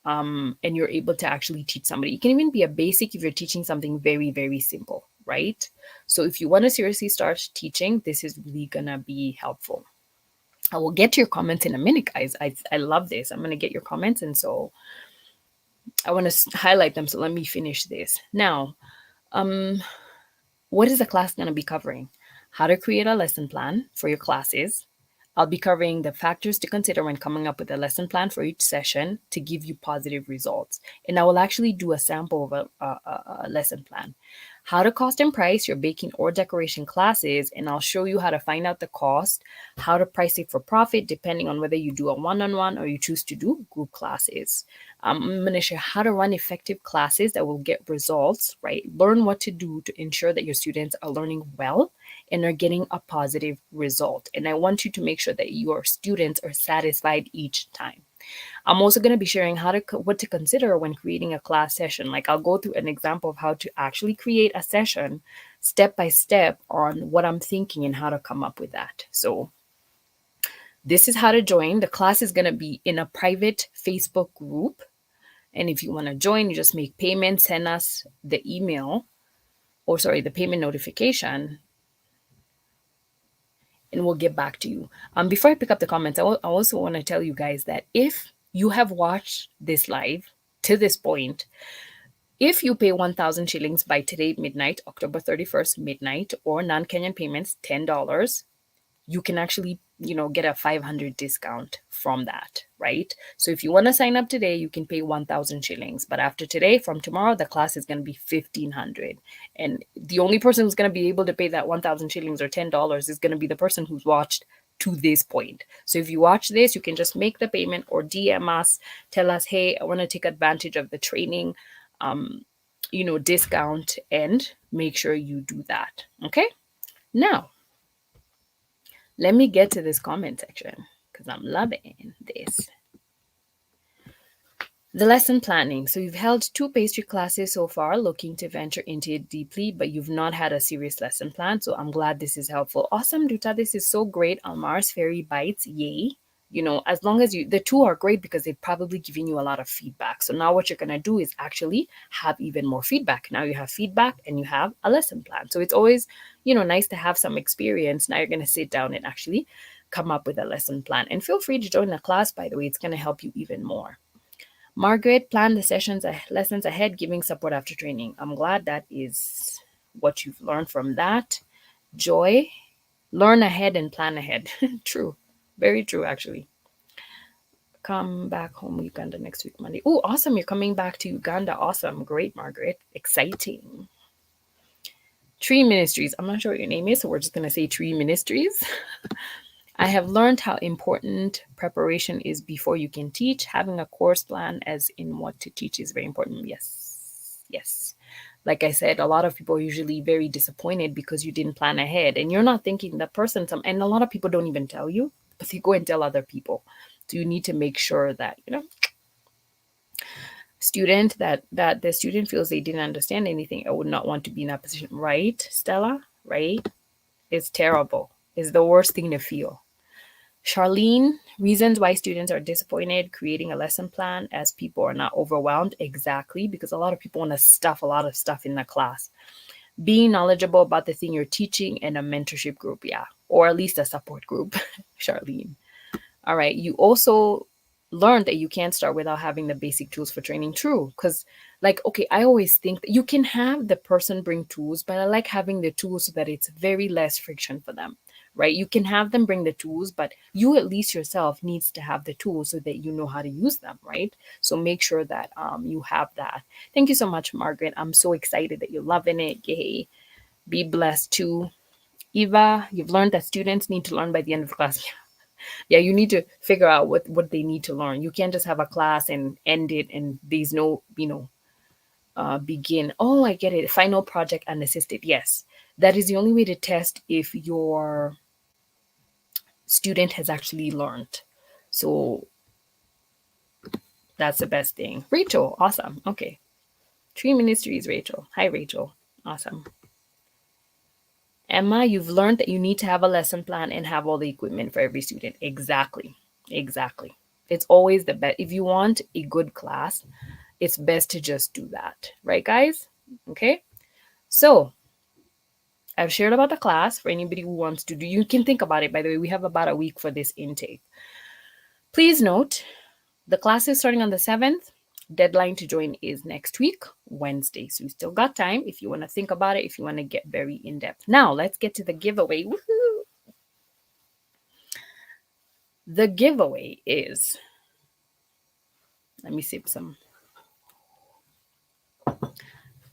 [SPEAKER 1] and you're able to actually teach somebody. It can even be a basic if you're teaching something very, very simple, right? So if you want to seriously start teaching, this is really gonna be helpful. I will get to your comments in a minute, guys. I love this. I'm going to get your comments. And so I want to highlight them. So let me finish this. Now, what is the class going to be covering? How to create a lesson plan for your classes. I'll be covering the factors to consider when coming up with a lesson plan for each session to give you positive results. And I will actually do a sample of a lesson plan. How to cost and price your baking or decoration classes, and I'll show you how to find out the cost, how to price it for profit, depending on whether you do a one-on-one or you choose to do group classes. I'm going to share how to run effective classes that will get results, right? Learn what to do to ensure that your students are learning well and are getting a positive result. And I want you to make sure that your students are satisfied each time. I'm also going to be sharing what to consider when creating a class session. Like I'll go through an example of how to actually create a session step by step on what I'm thinking and how to come up with that. So this is how to join. The class is going to be in a private Facebook group. And if you want to join, you just make payment, send us the the payment notification, and we'll get back to you. Before I pick up the comments, I also want to tell you guys that if you have watched this live to this point, if you pay 1,000 shillings by today midnight, October 31st midnight, or non-Kenyan payments, $10, you can actually, get a 500 discount from that, right? So if you want to sign up today, you can pay 1,000 shillings. But after today, from tomorrow, the class is going to be 1,500. And the only person who's going to be able to pay that 1,000 shillings or $10 is going to be the person who's watched to this point. So if you watch this, you can just make the payment or DM us, tell us, hey, I want to take advantage of the training, discount, and make sure you do that. Okay. Now, let me get to this comment section because I'm loving this. The lesson planning. So you've held 2 pastry classes so far, looking to venture into it deeply, but you've not had a serious lesson plan. So I'm glad this is helpful. Awesome, Duta. This is so great. Almar's Fairy Bites. Yay. As long as the 2 are great because they've probably given you a lot of feedback. So now what you're going to do is actually have even more feedback. Now you have feedback and you have a lesson plan. So it's always, nice to have some experience. Now you're going to sit down and actually come up with a lesson plan. And feel free to join the class, by the way. It's going to help you even more. Margaret, plan the lessons ahead, giving support after training. I'm glad that is what you've learned from that. Joy, learn ahead and plan ahead. True. Very true, actually. Come back home, Uganda next week, Monday. Oh, awesome. You're coming back to Uganda. Awesome. Great, Margaret. Exciting. Tree Ministries. I'm not sure what your name is, so we're just going to say Tree Ministries. I have learned how important preparation is before you can teach. Having a course plan as in what to teach is very important. Yes. Like I said, a lot of people are usually very disappointed because you didn't plan ahead and you're not thinking the person, and a lot of people don't even tell you, but they go and tell other people. So you need to make sure that, student, that the student feels they didn't understand anything. I would not want to be in that position. Right, Stella? Right? It's terrible. It's the worst thing to feel. Charlene, reasons why students are disappointed creating a lesson plan as people are not overwhelmed. Exactly, because a lot of people want to stuff a lot of stuff in the class. Being knowledgeable about the thing you're teaching in a mentorship group, yeah, or at least a support group, Charlene. All right. You also learned that you can't start without having the basic tools for training. True. Because, like, okay, I always think that you can have the person bring tools, but I like having the tools so that it's very less friction for them, right? You can have them bring the tools, but you at least yourself needs to have the tools so that you know how to use them, right? So make sure that you have that. Thank you so much, Margaret. I'm so excited that you're loving it. Yay. Be blessed too. Eva, you've learned that students need to learn by the end of the class. Yeah, you need to figure out what they need to learn. You can't just have a class and end it and there's no begin. Oh, I get it. Final project unassisted. Yes, that is the only way to test if your student has actually learned. So that's the best thing. Rachel, awesome. Okay. Tree Ministries, Rachel. Hi, Rachel. Awesome. Emma, you've learned that you need to have a lesson plan and have all the equipment for every student. Exactly. Exactly. It's always the best. If you want a good class, it's best to just do that. Right, guys? Okay. So I've shared about the class for anybody who wants to do. You can think about it. By the way, we have about a week for this intake. Please note the class is starting on the 7th. Deadline to join is next week, Wednesday. So you still got time if you want to think about it, if you want to get very in depth. Now, let's get to the giveaway. Woohoo! The giveaway is, let me sip some.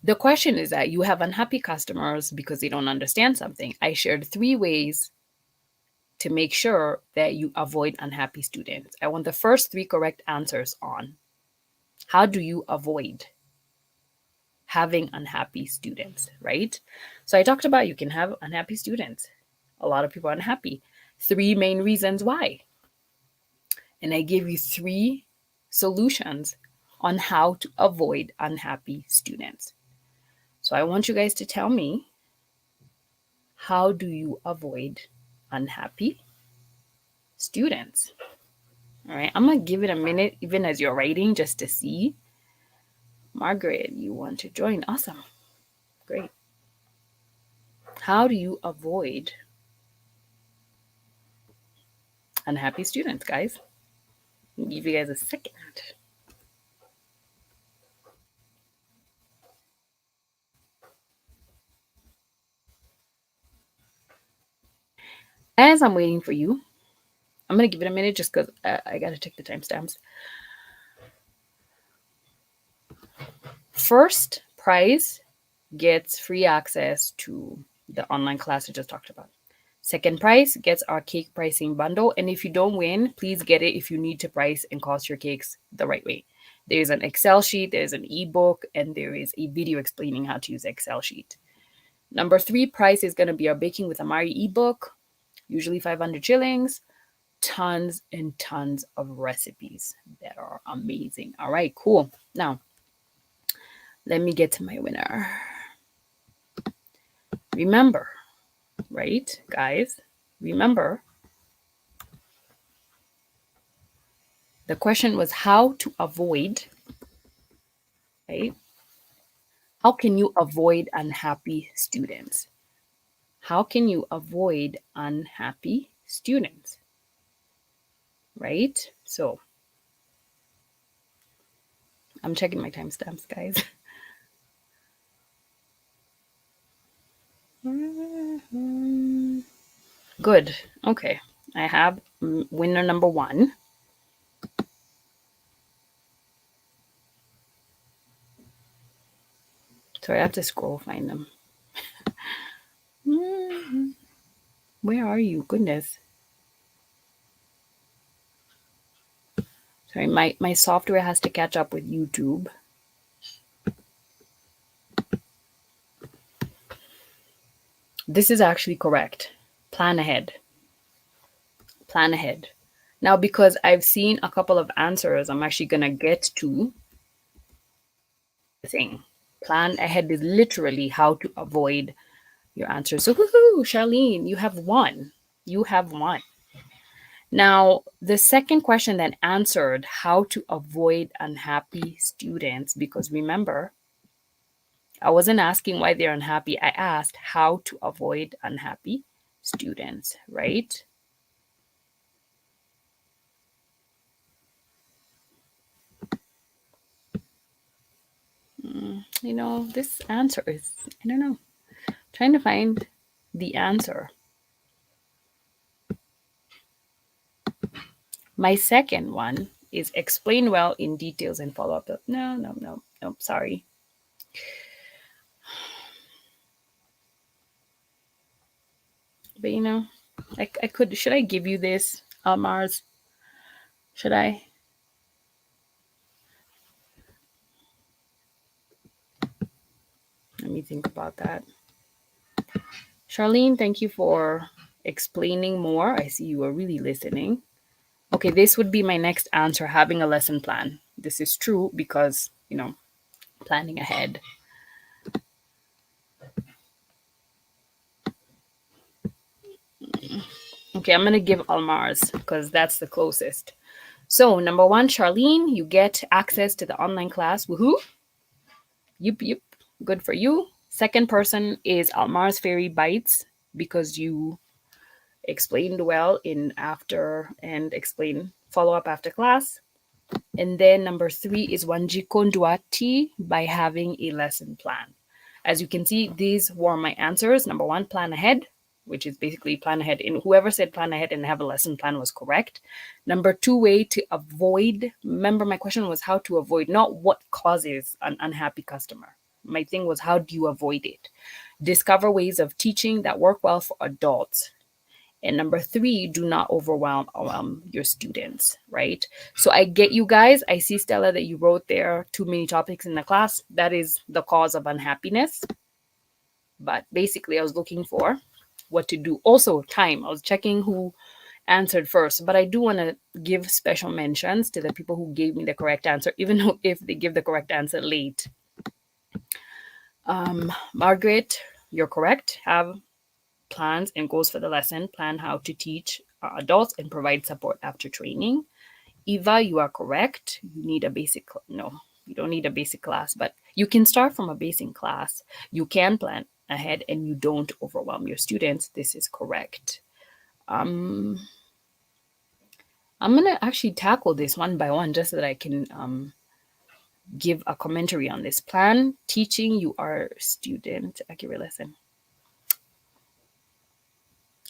[SPEAKER 1] The question is that you have unhappy customers because they don't understand something. I shared 3 ways to make sure that you avoid unhappy students. I want the first 3 correct answers on how do you avoid having unhappy students, right? So I talked about you can have unhappy students. A lot of people are unhappy. 3 main reasons why. And I gave you 3 solutions on how to avoid unhappy students. So I want you guys to tell me, how do you avoid unhappy students? All right, I'm going to give it a minute, even as you're writing, just to see. Margaret, you want to join? Awesome. Great. How do you avoid unhappy students, guys? I'll give you guys a second. As I'm waiting for you, I'm going to give it a minute just because I got to check the timestamps. First prize gets free access to the online class I just talked about. Second prize gets our cake pricing bundle. And if you don't win, please get it if you need to price and cost your cakes the right way. There's an Excel sheet, there's an ebook, and there is a video explaining how to use Excel sheet. Number 3 prize is going to be our Baking with Amari ebook, usually 500 shillings, tons and tons of recipes that are amazing. All right, cool. Now, let me get to my winner. Remember, right, guys? Remember, the question was how to avoid, right? How can you avoid unhappy students? How can you avoid unhappy students? Right? So, I'm checking my timestamps, guys. Good. Okay. I have winner number 1. Sorry, I have to scroll find them. Where are you? Goodness. Sorry, my software has to catch up with YouTube. This is actually correct. Plan ahead. Plan ahead. Now, because I've seen a couple of answers, I'm actually going to get to the thing. Plan ahead is literally how to avoid your answer. So, woohoo, Charlene, you have won. You have won. Now, the second question that answered how to avoid unhappy students, because remember, I wasn't asking why they're unhappy. I asked how to avoid unhappy students, right? This answer is, I don't know, trying to find the answer. My second one is explain well in details and follow up. No, no, no, no, sorry. But I could, should I give you this, Mars? Should I? Let me think about that. Charlene, thank you for explaining more. I see you were really listening. Okay, this would be my next answer, having a lesson plan. This is true because, planning ahead. Okay, I'm going to give Almar's because that's the closest. So, number one, Charlene, you get access to the online class. Woohoo! Yup, yup. Good for you. Second person is Almar's Fairy Bites because you explained well in after and explain follow up after class. And then number three is Wanjiko Nduati by having a lesson plan. As you can see, these were my answers. Number one, plan ahead, which is basically plan ahead. And whoever said plan ahead and have a lesson plan was correct. Number two, way to avoid. Remember, my question was how to avoid, not what causes an unhappy customer. My thing was how do you avoid it? Discover ways of teaching that work well for adults. And number three, do not overwhelm your students, right? So I get you guys. I see, Stella, that you wrote there too many topics in the class. That is the cause of unhappiness. But basically, I was looking for what to do. Also, time. I was checking who answered first. But I do want to give special mentions to the people who gave me the correct answer, even though if they give the correct answer late. Margaret, you're correct. Have plans and goals for the lesson, plan how to teach adults and provide support after training. Eva, you are correct. You need a basic, no, you don't need a basic class, but you can start from a basic class. You can plan ahead and you don't overwhelm your students. This is correct. I'm going to actually tackle this one by one just so that I can give a commentary on this. Plan teaching, you are student. Accurate lesson.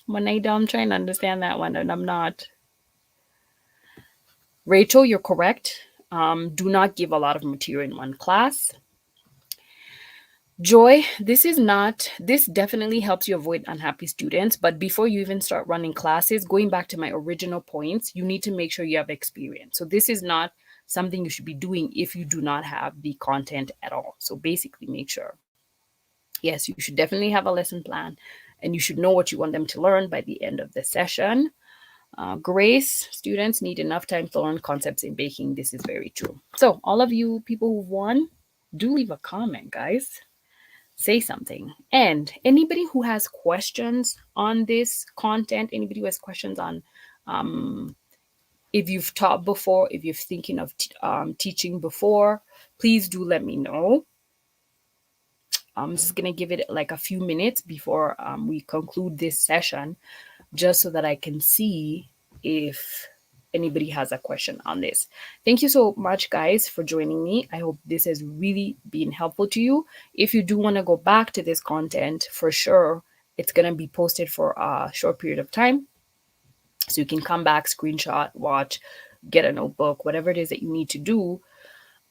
[SPEAKER 1] When I'm trying to understand that one and I'm not. Rachel, you're correct. Do not give a lot of material in one class. Joy, this definitely helps you avoid unhappy students. But before you even start running classes, going back to my original points, you need to make sure you have experience. So this is not something you should be doing if you do not have the content at all. So basically make sure. Yes, you should definitely have a lesson plan and you should know what you want them to learn by the end of the session. Grace, students need enough time to learn concepts in baking. This is very true. So all of you people who won, do leave a comment, guys. Say something. And anybody who has questions on this content, anybody who has questions on if you've taught before, if you're thinking of teaching before, please do let me know. I'm just going to give it like a few minutes before we conclude this session, just so that I can see if anybody has a question on this. Thank you so much, guys, for joining me. I hope this has really been helpful to you. If you do want to go back to this content, for sure, it's going to be posted for a short period of time. So you can come back, screenshot, watch, get a notebook, whatever it is that you need to do,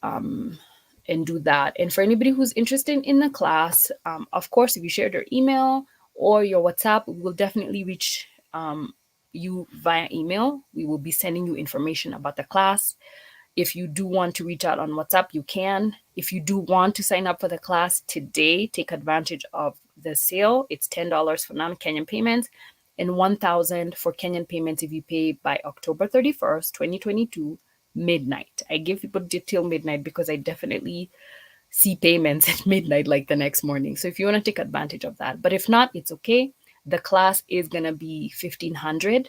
[SPEAKER 1] and do that. And for anybody who's interested in the class, of course, if you shared your email or your WhatsApp, we will definitely reach you via email. We will be sending you information about the class. If you do want to reach out on WhatsApp, you can. If you do want to sign up for the class today, take advantage of the sale. It's $10 for non-Kenyan payments and $1,000 for Kenyan payments if you pay by October 31st, 2022, midnight. I give people till midnight because I definitely see payments at midnight like the next morning. So if you want to take advantage of that, but if not, it's okay. The class is going to be $1,500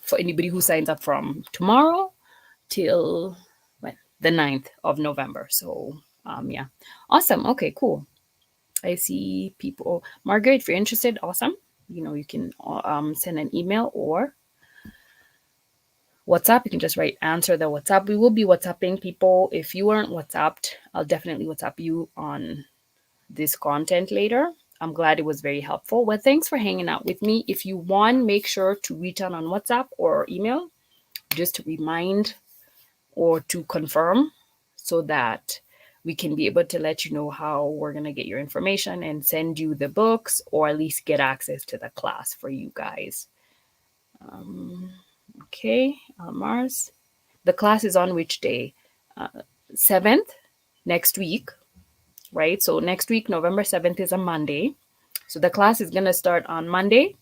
[SPEAKER 1] for anybody who signs up from tomorrow till the 9th of November. So Yeah. Awesome. Okay, cool. I see people. Margaret, if you're interested, awesome. You can send an email or WhatsApp. You can just write answer the WhatsApp. We will be WhatsApping people. If you aren't WhatsApped, I'll definitely WhatsApp you on this content later. I'm glad it was very helpful. Well, thanks for hanging out with me. If you want, make sure to reach out on WhatsApp or email just to remind or to confirm so that we can be able to let you know how we're going to get your information and send you the books or at least get access to the class for you guys. Okay, Mars. The class is on which day? 7th, next week, right? So next week, November 7th is a Monday. So the class is going to start on Monday.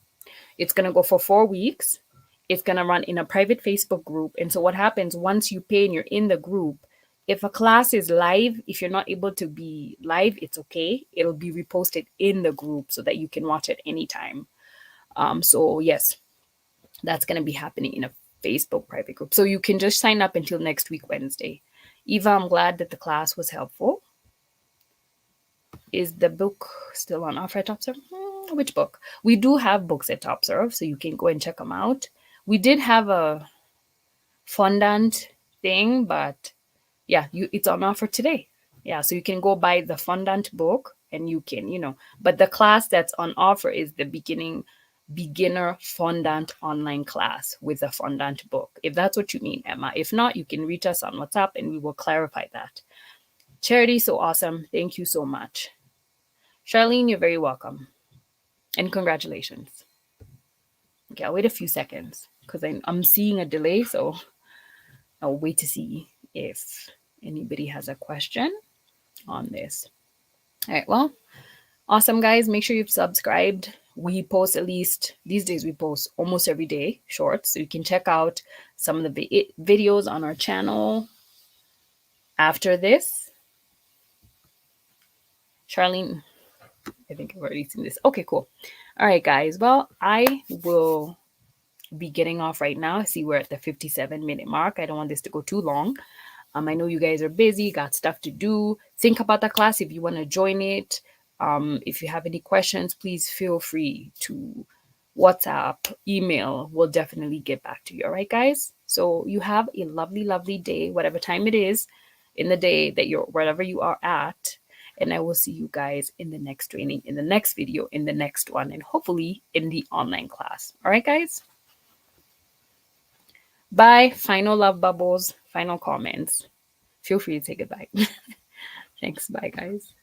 [SPEAKER 1] It's going to go for 4 weeks. It's going to run in a private Facebook group. And so what happens once you pay and you're in the group, if a class is live, if you're not able to be live, it's okay. It'll be reposted in the group so that you can watch it anytime. So yes, that's going to be happening in a Facebook private group. So you can just sign up until next week, Wednesday. Eva, I'm glad that the class was helpful. Is the book still on offer at TopServe? Which book? We do have books at TopServe, so you can go and check them out. We did have a fondant thing, but yeah, it's on offer today. Yeah, so you can go buy the fondant book and you can, but the class that's on offer is the beginner fondant online class with a fondant book. If that's what you mean, Emma. If not, you can reach us on WhatsApp and we will clarify that. Charity, so awesome. Thank you so much. Charlene, you're very welcome. And congratulations. Okay, I'll wait a few seconds because I'm seeing a delay, so I'll wait to see if anybody has a question on this. All right, well, awesome, guys. Make sure you've subscribed. We post at least, these days we post almost every day shorts, so you can check out some of the videos on our channel after this. Charlene, I think I've already seen this. Okay, cool. All right, guys. Well, I will be getting off right now. I see we're at the 57-minute mark. I don't want this to go too long. I know you guys are busy, got stuff to do. Think about the class if you want to join it. If you have any questions, please feel free to WhatsApp, email. We'll definitely get back to you. All right, guys? So you have a lovely, lovely day, whatever time it is in the day that you're, wherever you are at. And I will see you guys in the next training, in the next video, in the next one, and hopefully in the online class. All right, guys? Bye. Final love bubbles, final comments. Feel free to say goodbye. Thanks. Bye, guys.